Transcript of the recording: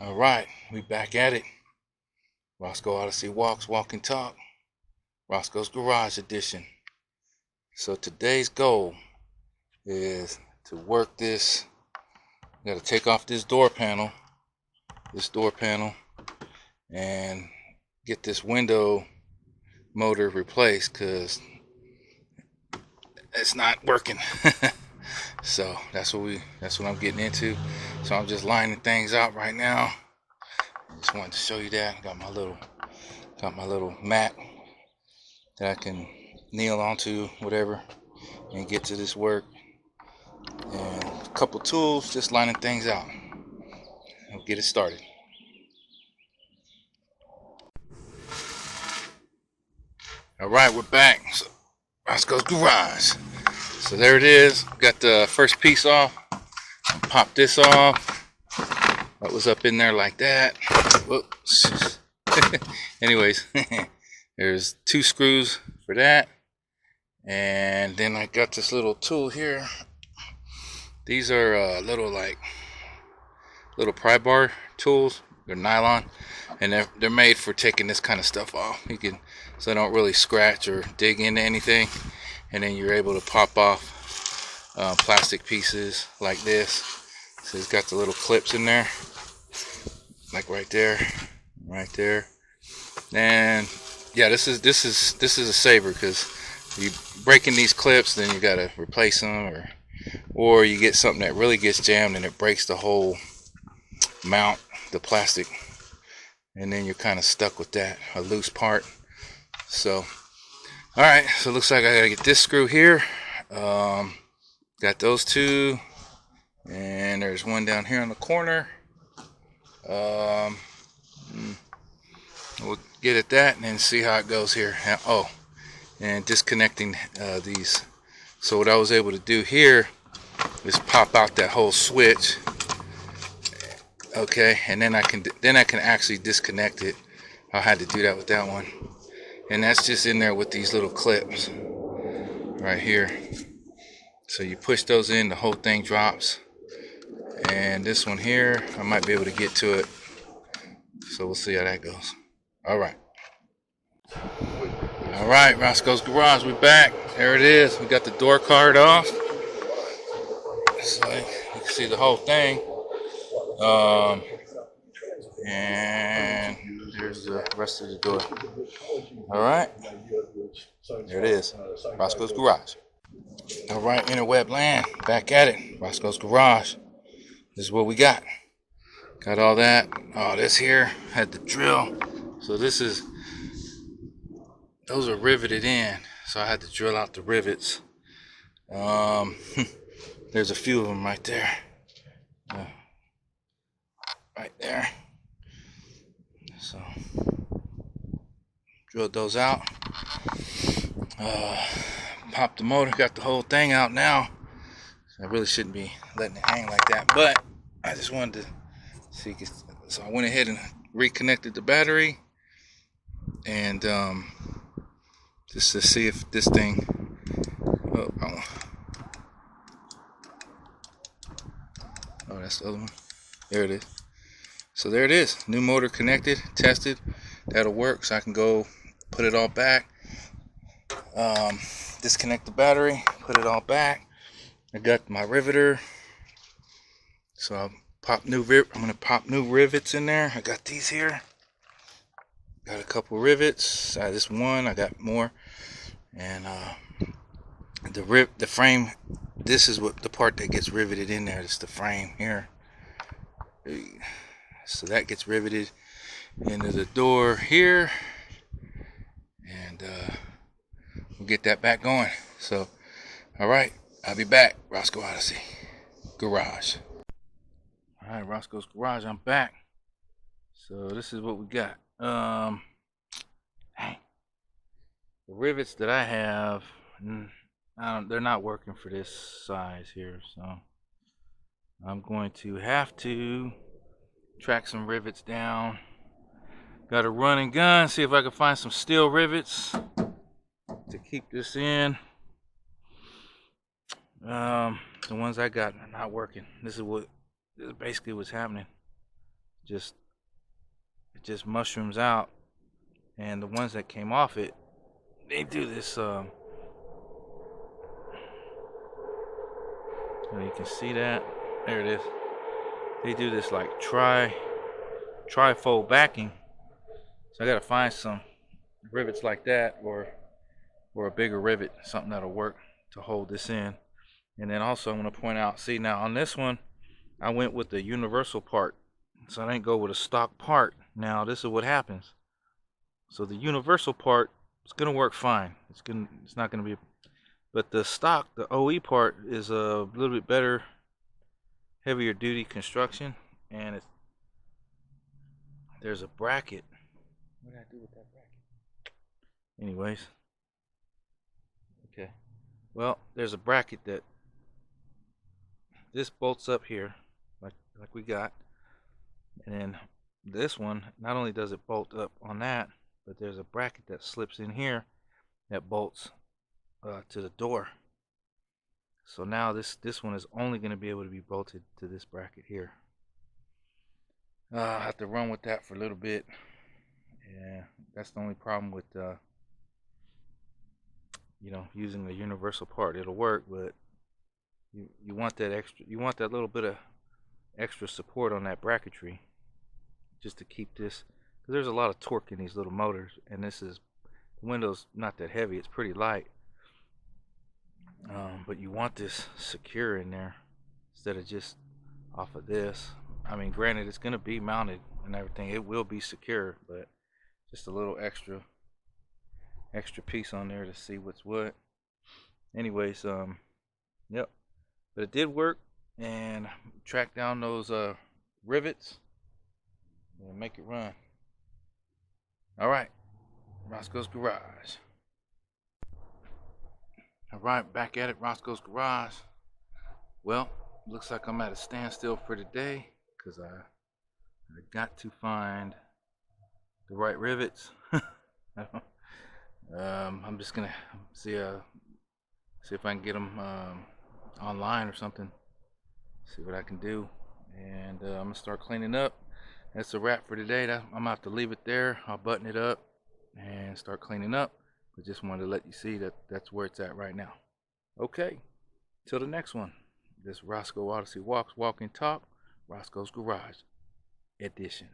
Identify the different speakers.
Speaker 1: All right, we back at it. Rosco Odyssey walks, walk and talk. Rosco's Garage Edition. So today's goal is to work this. Got to take off this door panel, and get this window motor replaced because it's not working. So that's what I'm getting into. So I'm just lining things out right now. Just wanted to show you that. Got my little mat that I can kneel onto, whatever, and get to this work. And a couple tools, just lining things out. I'll get it started. All right, we're back. So, Rosco's Garage. So there it is. Got the first piece off. Pop this off. That was up in there like that. Whoops. Anyways, there's 2 screws for that. And then I got this little tool here. These are little pry bar tools. They're nylon, and they're made for taking this kind of stuff off. So they don't really scratch or dig into anything, and then you're able to pop off plastic pieces like this. So it's got the little clips in there, like right there, and yeah, this is a saver because you breaking these clips, then you gotta replace them, or you get something that really gets jammed and it breaks the whole mount, the plastic, and then you're kind of stuck with that, a loose part. So all right, so it looks like I gotta get this screw here. Got those 2, and there's one down here on the corner. We'll get at that and then see how it goes here. Oh, and disconnecting these. So what I was able to do here is pop out that whole switch. Okay, and then I can actually disconnect it. I had to do that with that one, and that's just in there with these little clips right here. So you push those in, the whole thing drops. And this one here, I might be able to get to it. So we'll see how that goes. All right, Rosco's Garage, we back. There it is. We got the door card off. So you can see the whole thing. And there's the rest of the door. All right, there it is. Rosco's Garage. All right, interweb land, back at it. Rosco's Garage. This is what we got. Got all that. Oh, this here had the drill. So those are riveted in. So I had to drill out the rivets. There's a few of them right there. Right there. So drilled those out. Popped the motor. Got the whole thing out now. I really shouldn't be letting it hang like that, but I just wanted to see. So I went ahead and reconnected the battery, and just to see if this thing. Oh, that's the other one. There it is. So there it is. New motor connected, tested. That'll work. So I can go put it all back. Disconnect the battery, put it all back. I got my riveter. So I'm gonna pop new rivets in there. I got these here. Got a couple rivets. This one, I got more. And the frame. This is what the part that gets riveted in there. It's the frame here. So that gets riveted into the door here, and we'll get that back going. So, all right, I'll be back. Rosco Odyssey Garage. All right, Rosco's Garage, I'm back. So this is what we got. Dang. The rivets that I have, they're not working for this size here, so I'm going to have to track some rivets down. Got a run and gun, see if I can find some steel rivets to keep this in. The ones I got are not working. This is basically what's happening. just it just mushrooms out, and the ones that came off it, they do this. You can see that. There it is. They do this like trifold backing. So I gotta find some rivets like that, or a bigger rivet, something that'll work to hold this in. And then also I'm gonna point out, see now on this one, I went with the universal part. So I didn't go with a stock part. Now this is what happens. So the universal part is gonna work fine. It's not gonna be, but the stock, the OE part is a little bit better, heavier duty construction, and there's a bracket. What did I do with that bracket? Anyways, okay. Well, there's a bracket that this bolts up here, like we got, and then this one, not only does it bolt up on that, but there's a bracket that slips in here that bolts to the door. So now this one is only going to be able to be bolted to this bracket here. I'll have to run with that for a little bit. Yeah, that's the only problem with you know, using a universal part. It'll work, but you want that extra, you want that little bit of extra support on that bracketry, just to keep this, because there's a lot of torque in these little motors, and the window's not that heavy, it's pretty light, but you want this secure in there instead of just off of this. I mean, granted, it's going to be mounted and everything, it will be secure, but just a little extra piece on there to see what's what. Anyways, yep, but it did work, and track down those rivets and make it run. All right, Rosco's Garage. All right, back at it, Rosco's Garage. Well, looks like I'm at a standstill for today because I got to find the right rivets. I'm just gonna see if I can get them online or something. See what I can do, and I'm gonna start cleaning up. That's a wrap for today. I'm gonna have to leave it there. I'll button it up and start cleaning up. But just wanted to let you see that that's where it's at right now. Okay, till the next one. This Rosco Odyssey Walks, Walk and Talk, Rosco's Garage edition.